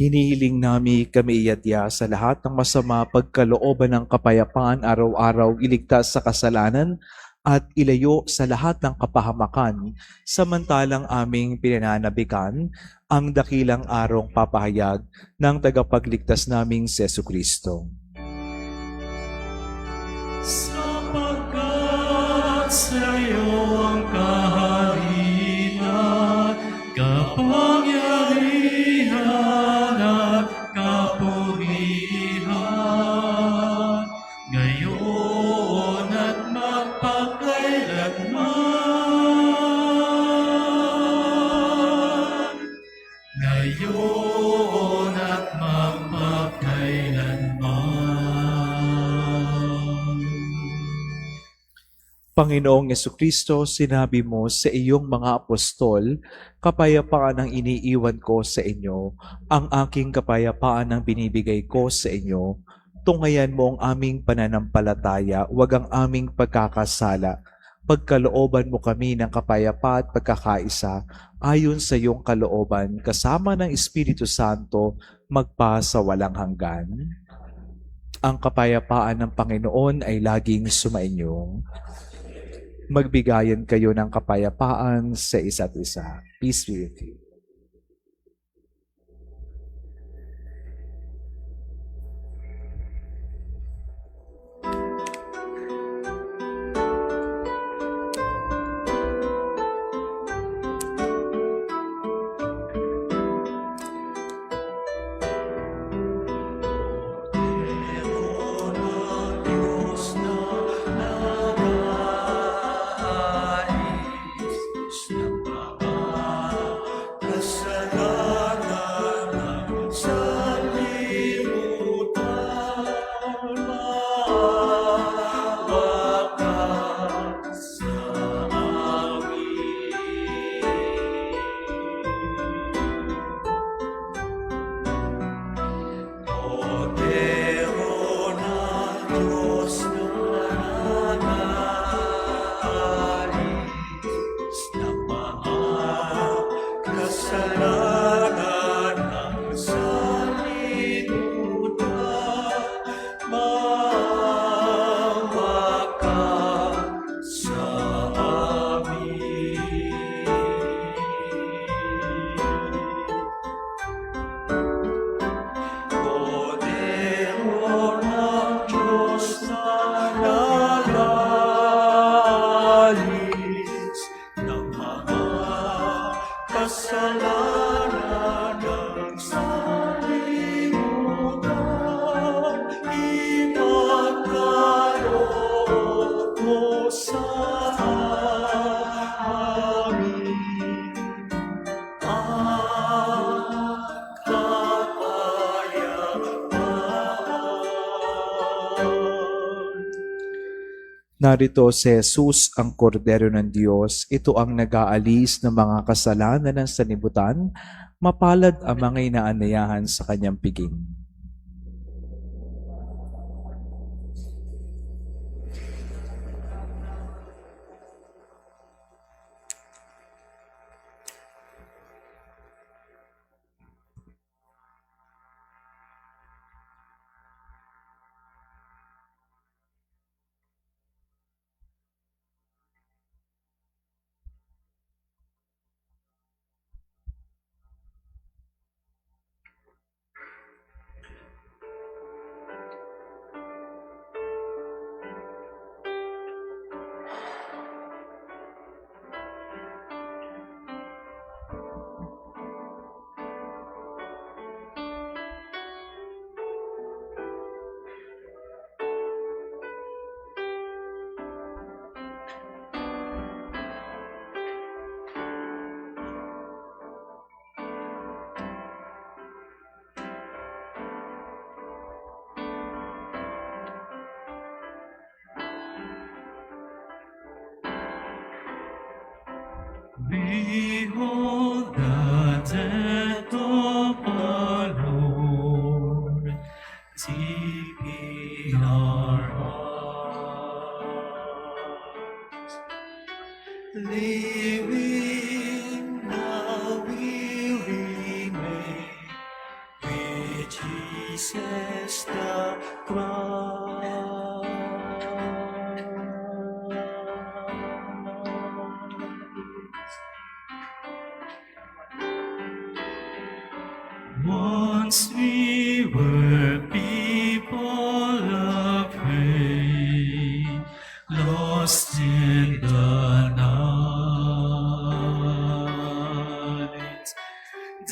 Speaker 4: hinihiling nami kami iadya sa lahat ng masama pagkalooban ng kapayapaan araw-araw, iligtas sa kasalanan at ilayo sa lahat ng kapahamakan, samantalang aming pinananabikan ang dakilang arong papahayag ng tagapagligtas naming si Jesucristo.
Speaker 3: Sapagkat sa'yo ang kaharian, kapangyarihan at kapurihan, ngayon at magpakailanman. Ngayon at magpakailanman.
Speaker 4: Panginoong Jesucristo, sinabi mo sa iyong mga apostol, kapayapaan ang iniiwan ko sa inyo, ang aking kapayapaan ang binibigay ko sa inyo. Tungayan mo ang aming pananampalataya, huwag ang aming pagkakasala. Pagkalooban mo kami ng kapayapa at pagkakaisa, ayon sa iyong kalooban, kasama ng Espiritu Santo, magpa sa walang hanggan. Ang kapayapaan ng Panginoon ay laging sumainyo. Magbigayan kayo ng kapayapaan sa isa't isa. Peace be with you.
Speaker 3: Kordero ng Diyos na nag-aalis ng mga kasalanan ng sanlibutan, maawa ka sa amin. Kordero ng Diyos na nag-aalis ng mga kasalanan ng sanlibutan, ipagkaloob mo sa amin ang kapayapaan.
Speaker 4: Narito si Jesus, ang kordero ng Diyos. Ito ang nag-aalis ng mga kasalanan ng sanlibutan. Mapalad ang mga inaanayahan sa kanyang piging.
Speaker 3: Behold the death of our Lord, deep in our hearts. Living now we remain with Jesus the Christ. Once we were people of faith, lost in the night.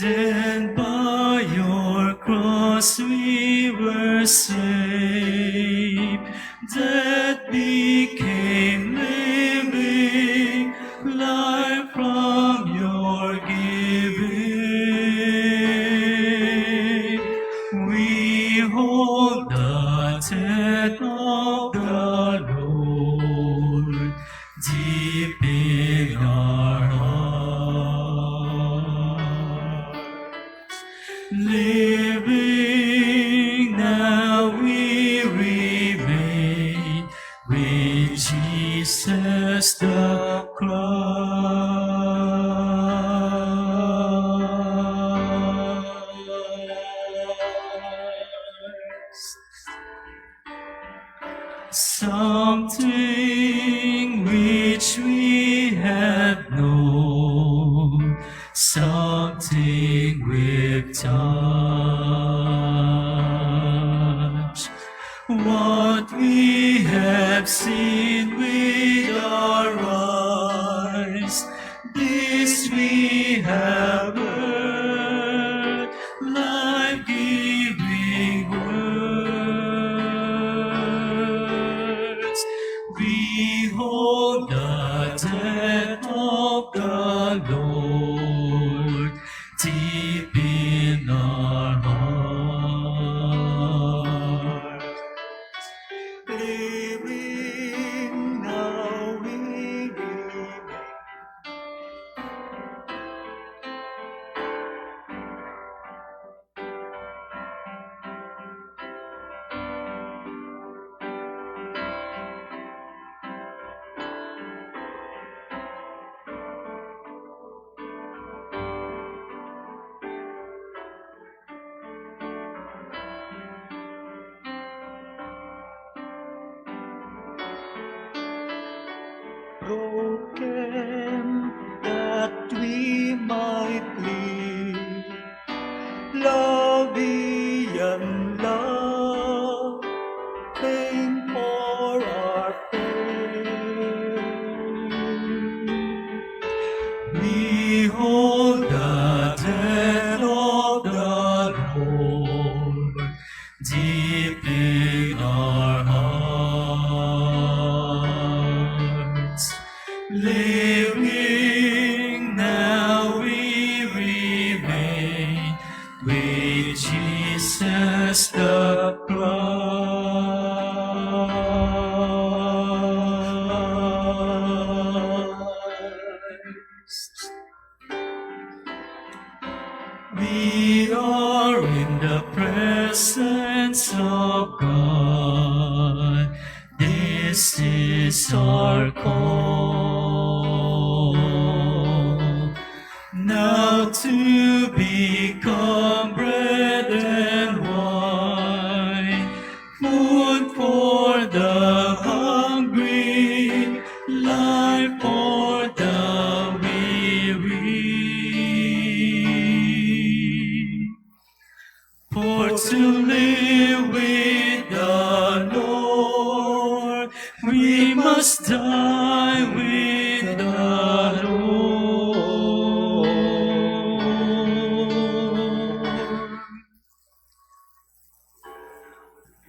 Speaker 3: Then by your cross we were saved. That became living life from your giving. We hold the death of the Lord deep in our hearts. Living now we remain with Jesus the Christ. Something which we have known, something we've touched, what we have seen with our eyes, this we have heard, life-giving words. Behold the death of the Lord deep in our hearts. Living now broken, that we might live. Love beyond love, pain for our pain. Behold the death of the Lord, deep in our hearts. Living now we remain with Jesus the Christ. We are in the presence of God. This is our call. Now to become bread and wine, food for the hungry, life for the weary. For to live with the Lord, we must die with the Lord.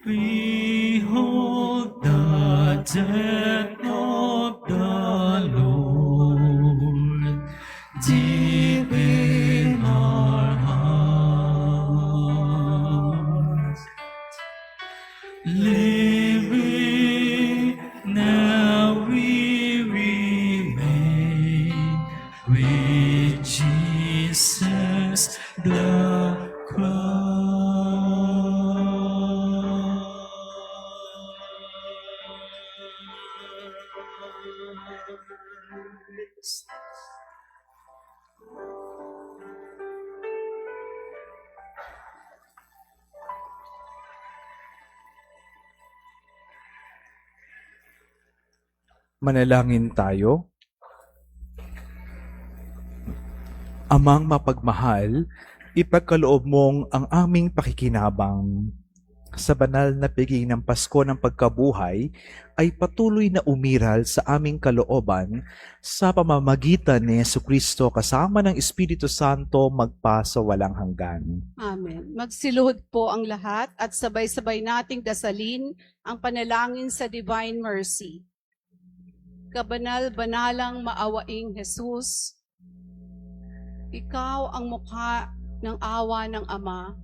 Speaker 3: Behold the death of the Lord, deep in our hearts. Living now we remain with Jesus the Christ.
Speaker 4: Manalangin tayo. Amang mapagmahal, ipagkaloob mong ang aming pakikinabang sa banal na piging ng Pasko ng Pagkabuhay ay patuloy na umiral sa aming kalooban sa pamamagitan ni Jesucristo kasama ng Espiritu Santo magpa sa walang hanggan.
Speaker 5: Amen. Magsiluhod po ang lahat at sabay-sabay nating dasalin ang panalangin sa Divine Mercy. Kabanal-banalang maawaing Jesus, Ikaw ang mukha ng awa ng Ama.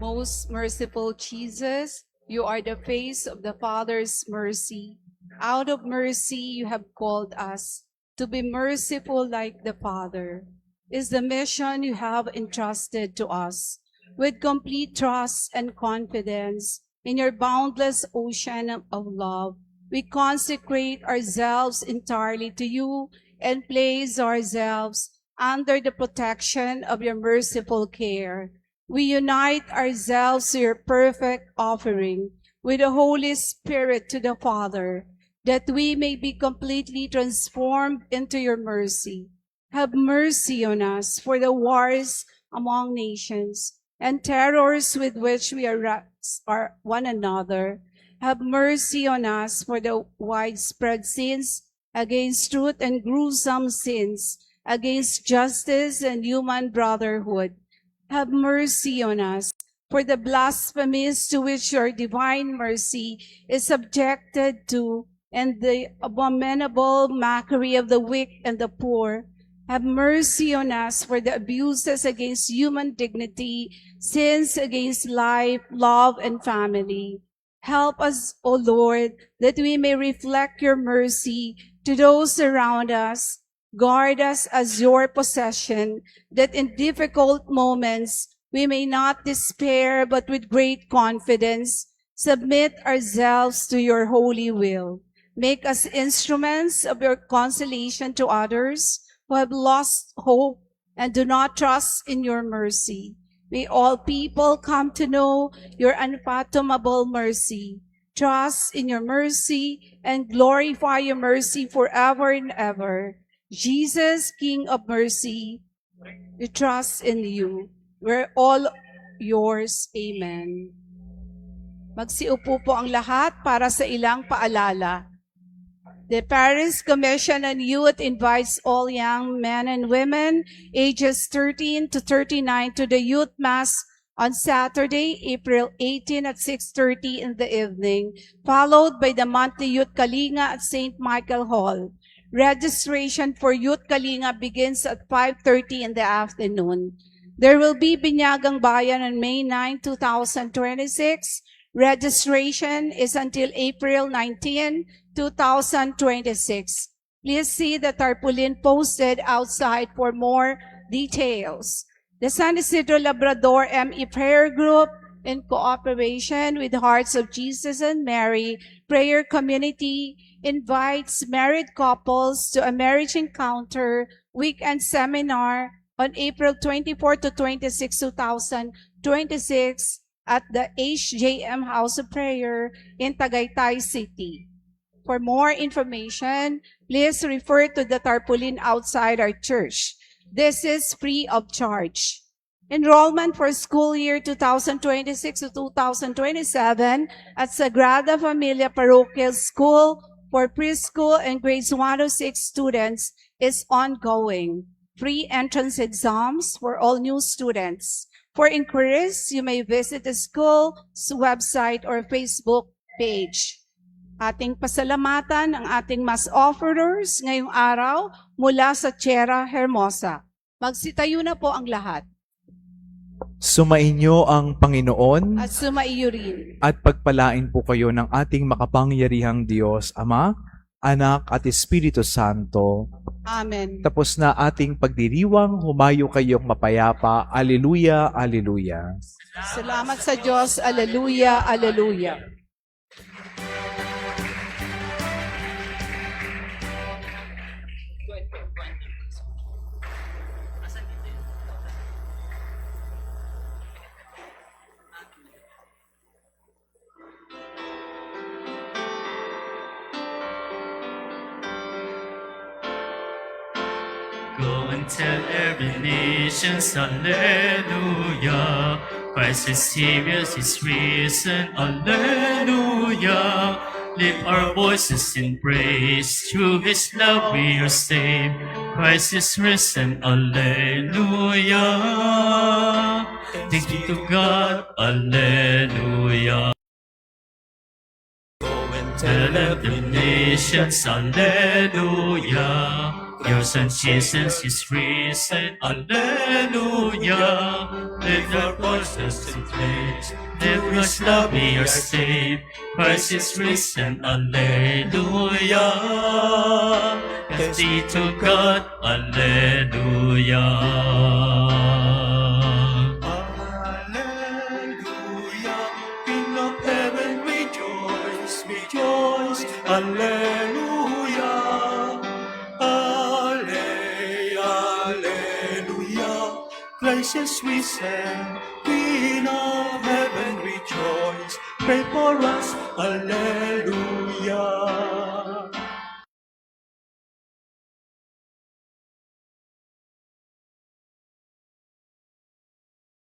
Speaker 5: Most merciful Jesus, you are the face of the Father's mercy. Out of mercy you have called us to be merciful like the Father. Is the mission you have entrusted to us. With complete trust and confidence in your boundless ocean of love, we consecrate ourselves entirely to you and place ourselves under the protection of your merciful care. We unite ourselves to your perfect offering with the Holy Spirit to the Father, that we may be completely transformed into your mercy. Have mercy on us for the wars among nations and terrors with which we harass one another. Have mercy on us for the widespread sins against truth and gruesome sins against justice and human brotherhood. Have mercy on us for the blasphemies to which your divine mercy is subjected to and the abominable mockery of the weak and the poor. Have mercy on us for the abuses against human dignity, sins against life, love, and family. Help us, O Lord, that we may reflect your mercy to those around us. Guard us as your possession, that in difficult moments we may not despair, but with great confidence submit ourselves to your holy will. Make us instruments of your consolation to others who have lost hope and do not trust in your mercy. May all people come to know your unfathomable mercy. Trust in your mercy and glorify your mercy forever and ever. Jesus, King of mercy, we trust in you. We're all yours. Amen. Magsiupo po ang lahat para sa ilang paalala. The Paris Commission on Youth invites all young men and women ages 13 to 39 to the Youth Mass on Saturday, April 18 at 6:30 in the evening, followed by the monthly Youth Kalinga at St. Michael Hall. Registration for Youth Kalinga begins at 5:30 in the afternoon. There will be Binyagang Bayan on May 9, 2026. Registration is until April 19, 2026. Please see the tarpaulin posted outside for more details. The San Isidro Labrador ME Prayer Group, in cooperation with Hearts of Jesus and Mary Prayer Community, invites married couples to a marriage encounter weekend seminar on April 24 to 26, 2026 at the HJM House of Prayer in Tagaytay City. For more information, please refer to the tarpaulin outside our church. This is free of charge. Enrollment for school year 2026 to 2027 at Sagrada Familia Parochial School for preschool and grades 1 to 6 students is ongoing. Free entrance exams for all new students. For inquiries, you may visit the school's website or Facebook page. Ating pasalamatan ang ating mass offerers ngayong araw mula sa Tierra Hermosa. Magsitayo na po ang lahat.
Speaker 4: Sumainyo ang Panginoon
Speaker 5: At sumaiyo rin.
Speaker 4: at pagpalain po kayo ng ating makapangyarihang Diyos, Ama, Anak at Espiritu Santo.
Speaker 5: Amen.
Speaker 4: Tapos na ating pagdiriwang, humayo kayong mapayapa. Alleluia, alleluia.
Speaker 5: Salamat sa Diyos. Alleluia, alleluia.
Speaker 3: Go and tell every nation, Alleluia. Christ is Savior, is risen, Alleluia. Lift our voices in praise, through His love we are saved. Christ is risen, Alleluia. Thanks be to God, Alleluia. Go and tell every nation, Alleluia. Your Son Jesus is risen, Alleluia. Lift our voices in praise, lift His love we are saved. Christ is risen, Alleluia. Thanks be to God, Alleluia. Alleluia, King of heaven, rejoice, rejoice, Alleluia. Alleluia, Christ is risen, Queen of heaven, rejoice, pray for us, Alleluia.